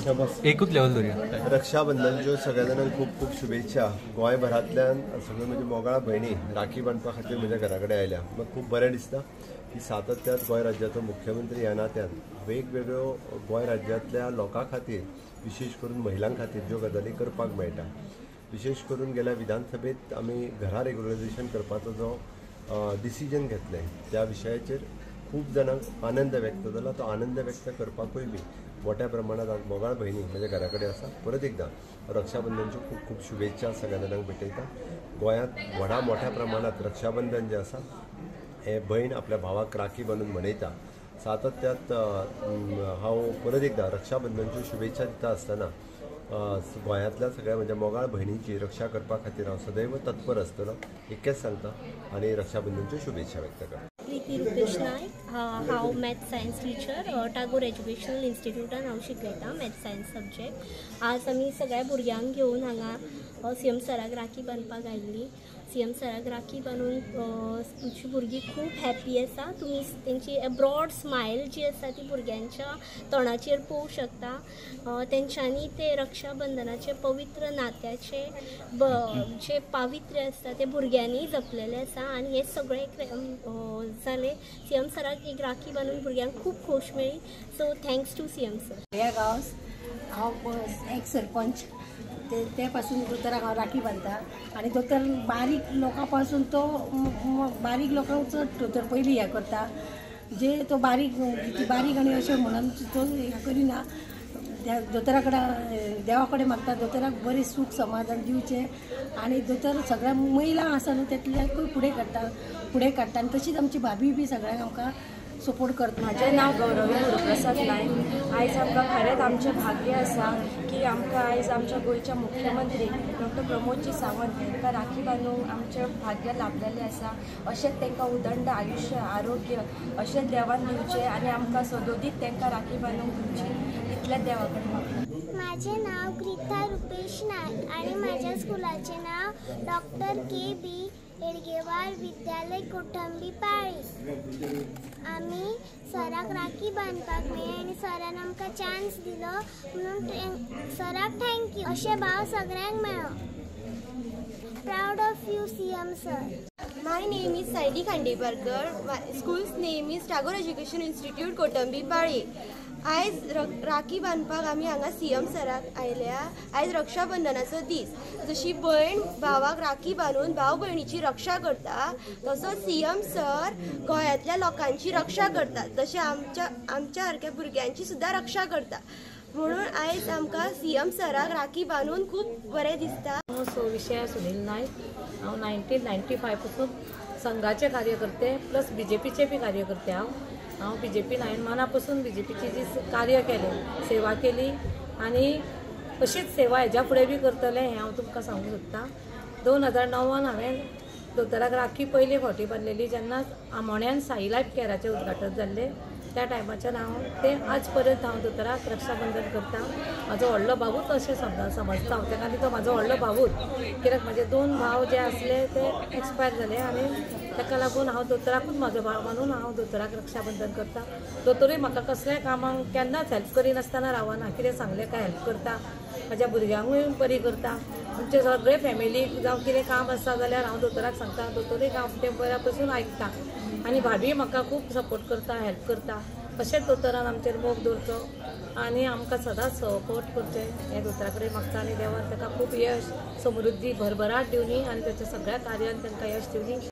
एकूच लेवल धरुया। रक्षाबंधनच्यो सगळ्या जाणांक खूप खूप शुभेच्छा। गोंयभरांतल्यान सगळे म्हणजे मोगाळ भयणी राखी बांधपा खातीर म्हज्या घरा कडेन आयल्या। म्हाका खूब बरें दिसता की सातत्यान गोंय राज्याचो मुख्यमंत्री ह्या नात्यान वेगवेगळ्यो गोंय राज्यांतल्या लोकां खातीर विशेष करून महिलां खातीर ज्यो गजाली करपाक मेळटा। विशेष करून गेल्या विधानसभेत आमी घरा रेग्युलरायझेशन करपाचो जो डिसिजन घेतले त्या विशयाचेर खूब जाणांक आनंद व्यक्त जाला। तो आनंद व्यक्त करपाकूय बी मोठ्या प्रमाणात आज मोगाळ भयणी म्हज्या घरा कडेन आसा। परत एकदा रक्षाबंधनच्यो खूब खूब शुभेच्छा सगळ्या जाणांक भेटयता। गोंयांत व्हडा मोठ्या प्रमाणात रक्षाबंधन जें आसा हे भयण आपल्या भावाक राखी बांदून मनयता। सातत्यात हांव परत एकदा रक्षाबंधनच्यो शुभेच्छा दिता आसतना गोंयांतल्या सगळ्या म्हणजे मोगाळ भयणीची रक्षा करपा खातीर हांव सदैव तत्पर आसतलो इतकेंच सांगता आनी रक्षाबंधनच्यो शुभेच्छा व्यक्त करता। प्रीती रुपेश नायक, हांव maths science teacher Tagore educational इन्स्टिट्यूटान हांव शिकयता मॅथ्स सायन्स सब्जेक्ट। आज आमी सगळ्या भुरग्यांक घेवन हांगा सीएम सराक राखी बांदपाक आयिल्ली। सीएम सराक राखी बांदून तुमची भुरगीं खूब हॅप्पी आसा। तुमी तेंची ब्रॉड स्मायल जी आसा ती भुरग्यांच्या तोंडाचेर पळोवंक शकता। तेंच्यांनी ते रक्षाबंधनाचे पवित्र नात्याचे जे पावित्र्य आसता ते भुरग्यांनी जपलेले आसा आनी हे सगळे जाले सीएम सराक एक राखी बांदून भुरग्यांक खूब खोश मेळ्ळी। So thanks to CM sir. ह्या गांवांत हांव एक सरपंच ते पासून दोतोराक हांव राखी बांदता आनी दोतोर बारीक लोकां पासून तो बारीक लोकांक चड दोतोर पयलीं हें करता जे तो बारीक आनी अशें म्हणून तो हें करिना। दोतोरा कडेन देवा कडेन मागता दोतोराक बरें सूख समाधान दिवचें आनी दोतोर सगळ्या महिला आसा न्हू तेतल्याकूय फुडें काडटा आनी तशीच आमची भाभी बी सगळ्यांक आमकां सपोर्ट करता। म्हाजें नांव गौरवी गुरुप्रसाद नायक। आयज आमकां खरेंच आमचें भाग्य आसा की आमकां आयज आमच्या गोंयच्या मुख्यमंत्री डॉक्टर प्रमोदजी सावंत तांकां राखी बांदूंक आमचें भाग्य लाभलेलें आसा। अशेंच तांकां उदंड आयुश्य आरोग्य अशेंच देवान दिवचें आनी आमकां सदोदीत तांकां राखी बांदूंक दिवची इतलेंच देवा कडेन मागता। माझे नाव ग्रिता रुपेश नायक आणि माझ्या स्कूलाचे नाव डॉक्टर के.बी. एडगेवार विद्यालय कोटंबी पाळी। आम्ही सराक राखी बांधपाक मेळ्ळी आनी सरान आमकां चान्स दिलो म्हणून सराक थँक्यू। अशें भाव सगळ्यांक मेळ्ळो। Proud of you CM sir. My name is Saidi Khandeparkar. My school's name is Tagore Education Institute, Kotambi Pali. आयज राखी बांदपाक आमी हांगा सीएम सराक आयल्या। आयज रक्षाबंधनाचो दीस। जशी भयण भावाक राखी बांदून भाव भयणीची रक्षा करता तसोच सीएम सर गोंयांतल्या लोकांची रक्षा करता तशें आमच्या सारक्या भुरग्यांची सुद्दां रक्षा करता। म्हणून आयज आमकां सीएम सराक राखी बांदून खूब बरें दिसता। विषय सुनील नायक। हांव 1995 पासून संघाचे कार्यकर्ते प्लस बीजेपीचे बी कार्यकर्ते। हांव बीजेपी मनापासून बीजेपीची जी कार्य केलें सेवा केली आनी अशीच सेवा हेज्या फुडें बी करतलें हें हांव तुमकां सांगूंक सोदतां। 2009 हांवें दोतोराक राखी पयली फावटी बांदलेली जेन्ना आमोण्यान साई लायफ केअराचें उद्घाटन जाल्लें त्या टायमाच्यान हांव तें आज पर्यंत हांव दोतोराक रक्षाबंधन करता। म्हाजो व्हडलो भावूच अशें समजता हांव ताका आनी तो म्हाजो व्हडलो भावूच कित्याक म्हाजे 2 भाव जे आसले ते एक्सपायर जाले आनी ताका लागून हांव दोतोराकूच म्हाजो भाव मानून हांव दोतोराक रक्षाबंधन करता। दोतोरूय म्हाका कसलें कामाक केन्नाच हेल्प करिनासतना रावना। कितें सांगलें काय हेल्प करता। म्हाज्या भुरग्यांकूय बरी करता। आमचे सगळे फॅमिलीक जावं कितें काम आसा जाल्यार हांव दोतोराक सांगता। दोतोरूय हांव तें बऱ्या पासून आयकता आनी भाभी म्हाका खूब सपोर्ट करता हेल्प करता। अशेंच दोतोरान आमचेर मोग दवरचो आनी आमकां सदांच सपोर्ट करचें हें दोतोरा कडेन मागता आनी देवान ताका खूब यश समृद्धी भरभराट दिवनी आनी ताच्या सगळ्या कार्यान तांकां यश दिवनी।